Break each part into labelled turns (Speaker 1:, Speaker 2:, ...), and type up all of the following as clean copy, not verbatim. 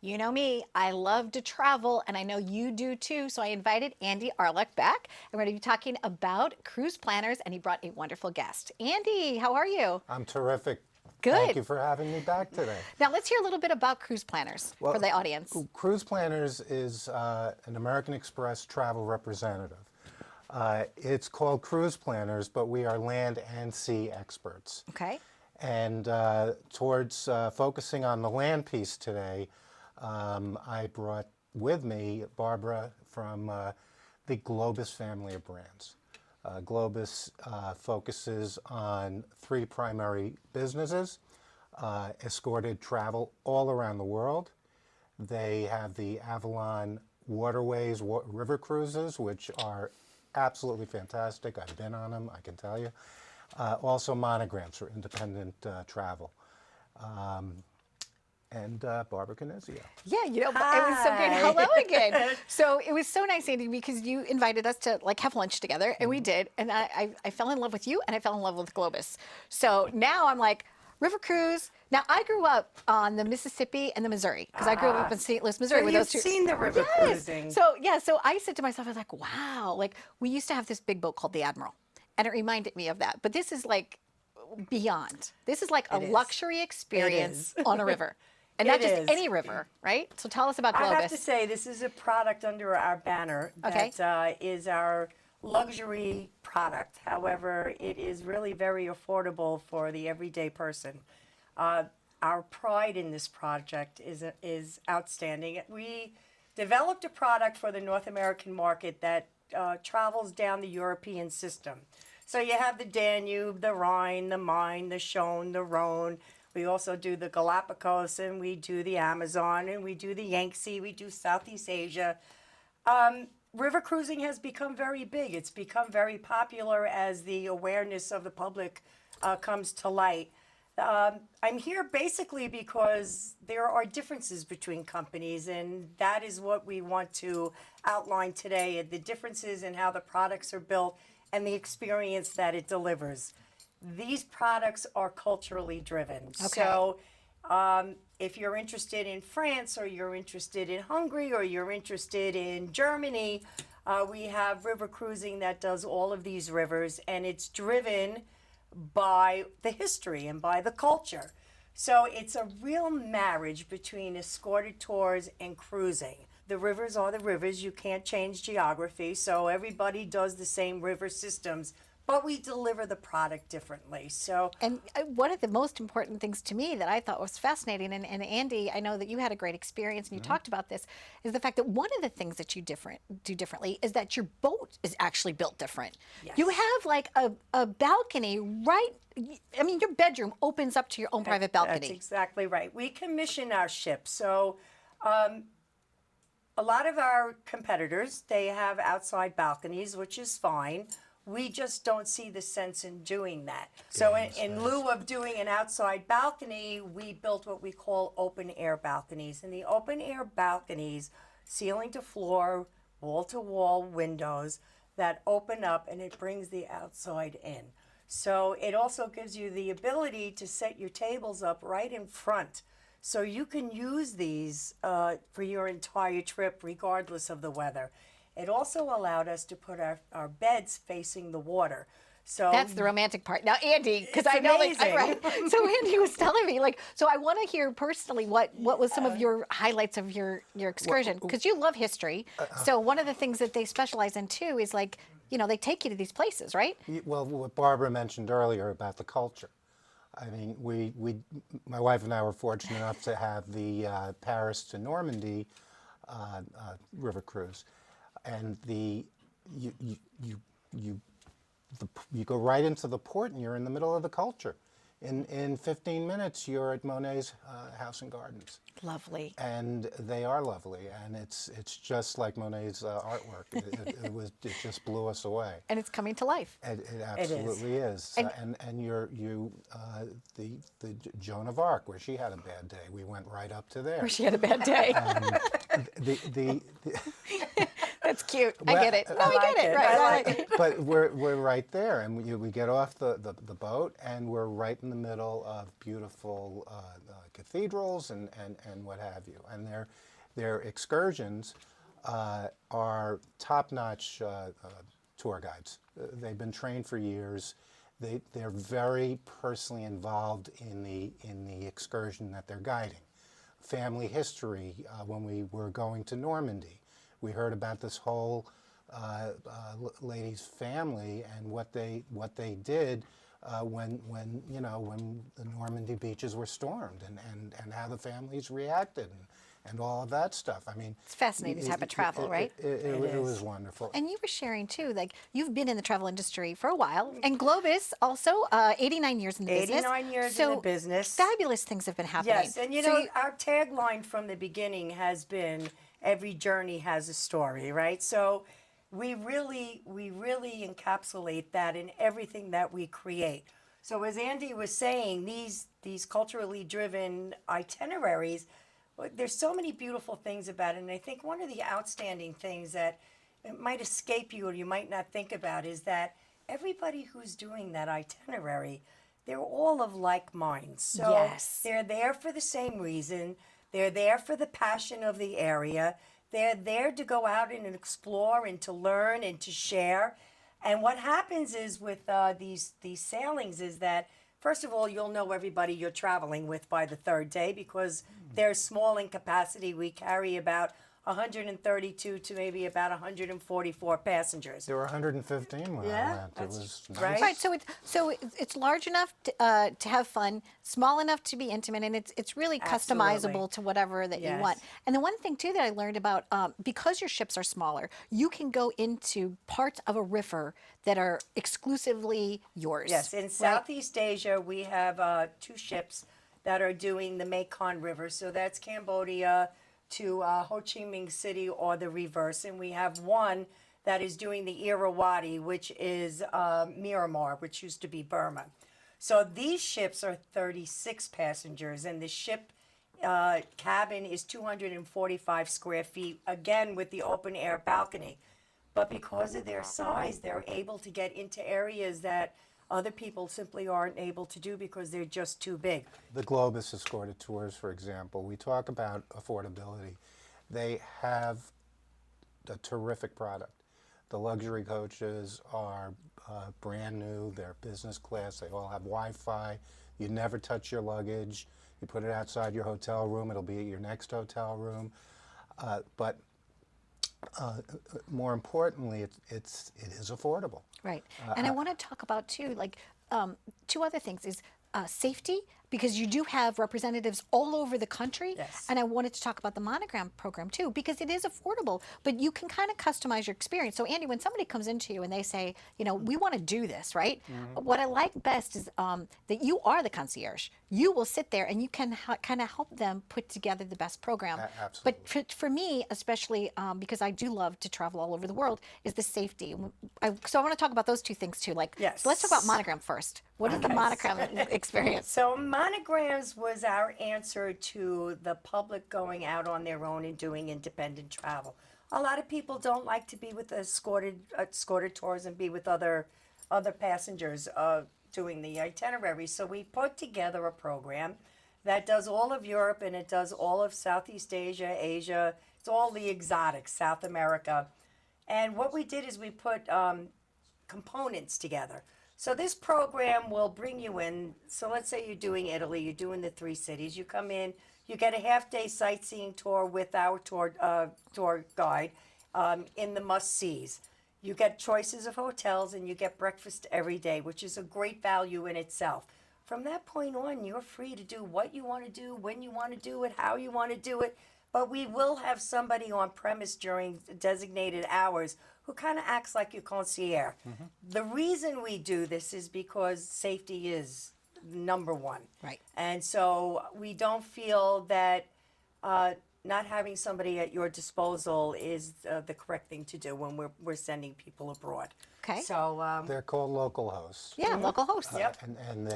Speaker 1: You know me, I love to travel, and I know you do too. So I invited Andy Arluck back, and we're going to be talking about cruise planners, and he brought a wonderful guest. Andy, how are you?
Speaker 2: I'm terrific. Thank
Speaker 1: Good.
Speaker 2: you for having me back today.
Speaker 1: Now let's hear a little bit about cruise planners for
Speaker 2: Well,
Speaker 1: the audience.
Speaker 2: Cruise Planners is an American Express travel representative. It's called Cruise Planners, but we are land and sea experts.
Speaker 1: Okay.
Speaker 2: And towards focusing on the land piece today, I brought with me Barbara from the Globus family of brands. Globus focuses on three primary businesses: escorted travel all around the world. They have the Avalon Waterways river cruises, which are absolutely fantastic. I've been on them, I can tell you. Also monograms for independent travel. And Barbara Canizio.
Speaker 1: Yeah, it was so great. Hello again. So it was so nice, Andy, because you invited us to like have lunch together, and we did. And I fell in love with you, and I fell in love with Globus. So now I'm like, river cruise. Now I grew up on the Mississippi and the Missouri because I grew up in St. Louis, Missouri.
Speaker 3: So
Speaker 1: with
Speaker 3: you've
Speaker 1: those two.
Speaker 3: seen the river cruising.
Speaker 1: So yeah, so I said to myself, I was like, wow, like we used to have this big boat called the Admiral, and it reminded me of that. But this is like beyond. This is like a luxury experience on a river. And not just any river, right? So tell us about Globus.
Speaker 3: I have to say, this is a product under our banner that is our luxury product. However, it is really very affordable for the everyday person. Our pride in this project is outstanding. We developed a product for the North American market that travels down the European system. So you have the Danube, the Rhine, the Main, the Rhone, the Rhone. We also do the Galapagos, and we do the Amazon, and we do the Yangtze, we do Southeast Asia. River cruising has become very big. It's become very popular as the awareness of the public comes to light. I'm here basically because there are differences between companies, and that is what we want to outline today, the differences in how the products are built and the experience that it delivers. These products are culturally driven.
Speaker 1: Okay.
Speaker 3: So if you're interested in France, or you're interested in Hungary, or you're interested in Germany, we have river cruising that does all of these rivers, and it's driven by the history and by the culture. So it's a real marriage between escorted tours and cruising. The rivers are the rivers. You can't change geography, so everybody does the same river systems, but we deliver the product differently. So,
Speaker 1: And one of the most important things to me that I thought was fascinating, and Andy, I know that you had a great experience and you talked about this, is the fact that one of the things that you do differently is that your boat is actually built different.
Speaker 3: Yes.
Speaker 1: You have like a balcony right, I mean, your bedroom opens up to your own private balcony.
Speaker 3: That's exactly right. We commission our ships. So a lot of our competitors, they have outside balconies, which is fine. We just don't see the sense in doing that. So in lieu of doing an outside balcony, we built what we call open air balconies. And the open air balconies, ceiling to floor, wall to wall windows that open up, and it brings the outside in. So it also gives you the ability to set your tables up right in front. So you can use these for your entire trip regardless of the weather. It also allowed us to put our beds facing the water. So
Speaker 1: That's the romantic part. Now, Andy, because
Speaker 3: It's
Speaker 1: I know,
Speaker 3: amazing.
Speaker 1: right? So Andy was telling me, like, so I want to hear personally what was some of your highlights of your excursion, because you love history. So one of the things that they specialize in too is like, they take you to these places, right?
Speaker 2: Well, what Barbara mentioned earlier about the culture. I mean, my wife and I were fortunate enough to have the Paris to Normandy river cruise, and you go right into the port, and you're in the middle of the culture. In 15 minutes, you're at Monet's House and Gardens.
Speaker 1: Lovely.
Speaker 2: And they are lovely, and it's just like Monet's artwork. It just blew us away.
Speaker 1: And it's coming to life.
Speaker 2: It absolutely is. And the Joan of Arc, where she had a bad day, we went right up to there.
Speaker 1: Where she had a bad day. That's cute. I
Speaker 2: Well,
Speaker 1: get it. No,
Speaker 3: I
Speaker 1: I
Speaker 3: like
Speaker 1: get it.
Speaker 3: it.
Speaker 1: Right,
Speaker 3: I
Speaker 1: right.
Speaker 3: like it.
Speaker 2: But we're right there, and we get off the boat, and we're right in the middle of beautiful cathedrals and what have you. And their excursions are top-notch tour guides. They've been trained for years. They're very personally involved in the excursion that they're guiding. Family history, when we were going to Normandy, we heard about this whole lady's family and what they did when the Normandy beaches were stormed, and how the families reacted, and all of that stuff. I mean,
Speaker 1: It's fascinating type of travel, right?
Speaker 2: It was wonderful.
Speaker 1: And you were sharing too, like you've been in the travel industry for a while, and Globus also 89 years in the business.
Speaker 3: 89 years in
Speaker 1: So
Speaker 3: the business.
Speaker 1: fabulous things have been happening.
Speaker 3: Yes, and
Speaker 1: So
Speaker 3: our tagline from the beginning has been every journey has a story, right? So we really encapsulate that in everything that we create. So as Andy was saying, these culturally driven itineraries, there's so many beautiful things about it, and I think one of the outstanding things that it might escape you or you might not think about is that everybody who's doing that itinerary, they're all of like minds. So
Speaker 1: Yes.
Speaker 3: they're there for the same reason. They're there for the passion of the area. They're there to go out and explore and to learn and to share. And what happens is with these sailings is that, first of all, you'll know everybody you're traveling with by the third day because they're small in capacity. We carry about 132 to maybe about 144 passengers.
Speaker 2: There were 115 when
Speaker 3: Yeah,
Speaker 2: I went. It
Speaker 3: that's
Speaker 2: was nice.
Speaker 3: right.
Speaker 1: right, so it's large enough to have fun, small enough to be intimate, and it's really customizable
Speaker 3: Absolutely.
Speaker 1: to whatever that you
Speaker 3: Yes.
Speaker 1: want. And the one thing too that I learned about because your ships are smaller, you can go into parts of a river that are exclusively yours.
Speaker 3: Yes, in
Speaker 1: right?
Speaker 3: Southeast Asia, we have 2 ships that are doing the Mekong River. So that's Cambodia to Ho Chi Minh City or the reverse. And we have one that is doing the Irrawaddy, which is Myanmar, which used to be Burma. So these ships are 36 passengers, and the ship cabin is 245 square feet, again with the open air balcony. But because of their size, they're able to get into areas that other people simply aren't able to do because they're just too big.
Speaker 2: The Globus escorted tours, for example, we talk about affordability. They have a terrific product. The luxury coaches are brand new. They're business class. They all have Wi-Fi. You never touch your luggage. You put it outside your hotel room. It'll be at your next hotel room. But more importantly, it is affordable.
Speaker 1: Right. And I want to talk about too, like 2 other things is safety, because you do have representatives all over the country.
Speaker 3: Yes.
Speaker 1: And I wanted to talk about the monogram program too, because it is affordable, but you can kind of customize your experience. So Andy, when somebody comes into you and they say, we want to do this, right? What I like best is that you are the concierge. You will sit there and you can kind of help them put together the best program.
Speaker 2: Absolutely.
Speaker 1: But for me, especially because I do love to travel all over the world, is the safety. So I want to talk about those 2 things too. Like,
Speaker 3: Yes.
Speaker 1: so let's talk about monogram first. What is the
Speaker 3: Okay.
Speaker 1: monogram experience?
Speaker 3: So monograms was our answer to the public going out on their own and doing independent travel. A lot of people don't like to be with escorted tours and be with other passengers doing the itinerary. So we put together a program that does all of Europe and it does all of Southeast Asia, Asia. It's all the exotics, South America. And what we did is we put components together. So this program will bring you in. So let's say you're doing Italy, you're doing the 3 cities. You come in, you get a half-day sightseeing tour with our tour guide in the must-sees. You get choices of hotels and you get breakfast every day, which is a great value in itself. From that point on, you're free to do what you want to do, when you want to do it, how you want to do it. But we will have somebody on premise during designated hours who kind of acts like your concierge. The reason we do this is because safety is number one.
Speaker 1: Right.
Speaker 3: And so we don't feel that not having somebody at your disposal is the correct thing to do when we're sending people abroad.
Speaker 1: Okay.
Speaker 3: So
Speaker 2: They're called local hosts.
Speaker 1: Yeah, local hosts.
Speaker 3: Yep.
Speaker 2: And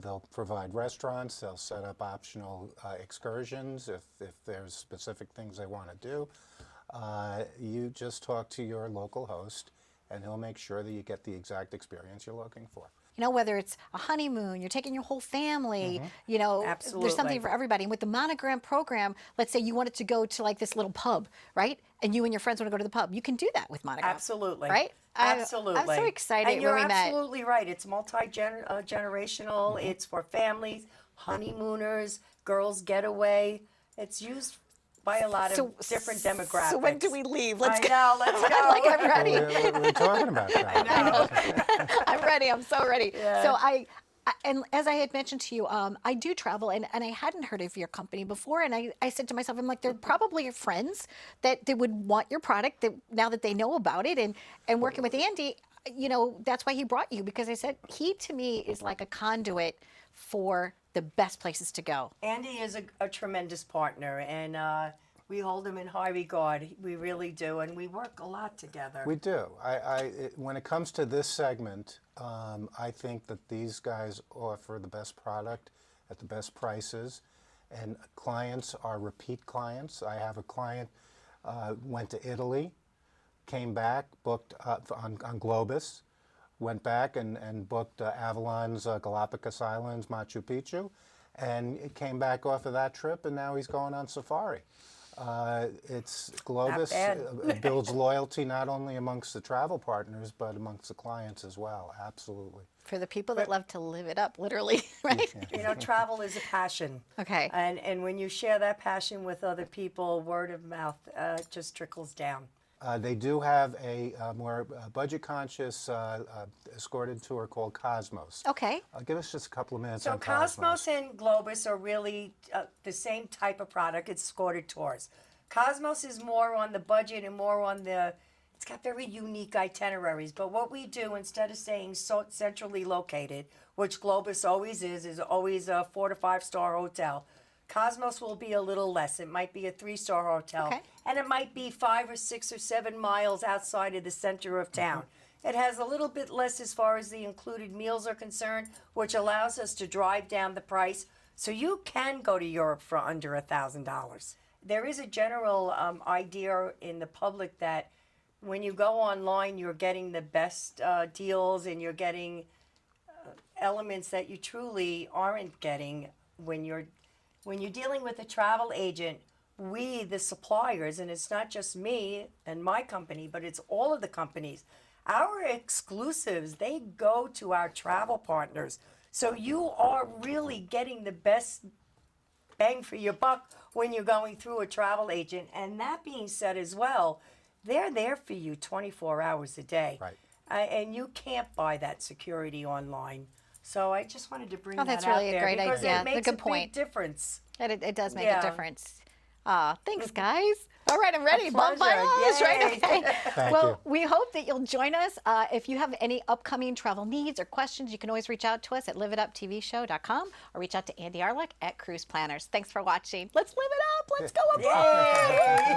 Speaker 2: they'll provide restaurants. They'll set up optional excursions if there's specific things they want to do. You just talk to your local host, and he'll make sure that you get the exact experience you're looking for.
Speaker 1: You know, whether it's a honeymoon, you're taking your whole family, you know, there's
Speaker 3: Absolutely.
Speaker 1: something for everybody. And with the monogram program, let's say you wanted to go to like this little pub, right? And you and your friends want to go to the pub. You can do that with monogram.
Speaker 3: Absolutely.
Speaker 1: Right?
Speaker 3: Absolutely.
Speaker 1: I'm so excited
Speaker 3: and you're
Speaker 1: when we met.
Speaker 3: absolutely right. It's multi-generational. It's for families, honeymooners, girls' getaway. It's used by a lot of different demographics.
Speaker 1: So when do we leave? Let's go.
Speaker 3: know, let's go.
Speaker 1: Like, I'm ready.
Speaker 2: We're talking about that.
Speaker 1: I'm ready. I'm so ready.
Speaker 3: Yeah.
Speaker 1: So and as I had mentioned to you, I do travel, and I hadn't heard of your company before. And I said to myself, I'm like, they're probably your friends that they would want your product that now that they know about it. And working with Andy, you know, that's why he brought you, because I said he to me is like a conduit for the best places to go.
Speaker 3: Andy is a tremendous partner, and we hold him in high regard. We really do, and we work a lot together.
Speaker 2: We do. When it comes to this segment, I think that these guys offer the best product at the best prices, and clients are repeat clients. I have a client went to Italy, came back, booked on Globus, went back and booked Avalon's Galapagos Islands, Machu Picchu, and it came back off of that trip, and now he's going on safari. It's Globus builds loyalty not only amongst the travel partners, but amongst the clients as well. Absolutely.
Speaker 1: For the people that love to live it up, literally, right?
Speaker 3: You know, travel is a passion.
Speaker 1: Okay.
Speaker 3: And when you share that passion with other people, word of mouth just trickles down.
Speaker 2: They do have a more budget-conscious escorted tour called Cosmos.
Speaker 1: Okay.
Speaker 2: Give us just a couple of minutes
Speaker 3: So
Speaker 2: on
Speaker 3: Cosmos and Globus are really the same type of product. It's escorted tours. Cosmos is more on the budget and more on it's got very unique itineraries. But what we do, instead of staying so centrally located, which Globus always is always a 4 to 5 star hotel, Cosmos will be a little less. It might be a 3-star hotel.
Speaker 1: Okay.
Speaker 3: And it might be 5 or 6 or 7 miles outside of the center of town. It has a little bit less as far as the included meals are concerned, which allows us to drive down the price. So you can go to Europe for under $1,000. There is a general idea in the public that when you go online, you're getting the best deals, and you're getting elements that you truly aren't getting when you're dealing with a travel agent. We, the suppliers, and it's not just me and my company, but it's all of the companies, our exclusives, they go to our travel partners. So you are really getting the best bang for your buck when you're going through a travel agent. And that being said as well, they're there for you 24 hours a day.
Speaker 2: Right.
Speaker 3: And you can't buy that security online. So I just wanted to bring that
Speaker 1: that's
Speaker 3: out
Speaker 1: really a
Speaker 3: there
Speaker 1: great
Speaker 3: because
Speaker 1: idea.
Speaker 3: it makes
Speaker 1: That's a good
Speaker 3: a
Speaker 1: point.
Speaker 3: big difference.
Speaker 1: It does make
Speaker 3: Yeah.
Speaker 1: a difference. Thanks, guys. All right, I'm ready. Bon
Speaker 3: pleasure.
Speaker 1: voyage, right?
Speaker 3: Yay.
Speaker 1: Okay.
Speaker 2: Thank
Speaker 1: Well,
Speaker 2: you.
Speaker 1: we hope that you'll join us. If you have any upcoming travel needs or questions, you can always reach out to us at liveituptvshow.com or reach out to Andy Arluck at Cruise Planners. Thanks for watching. Let's live it up. Let's go abroad.
Speaker 3: Yay!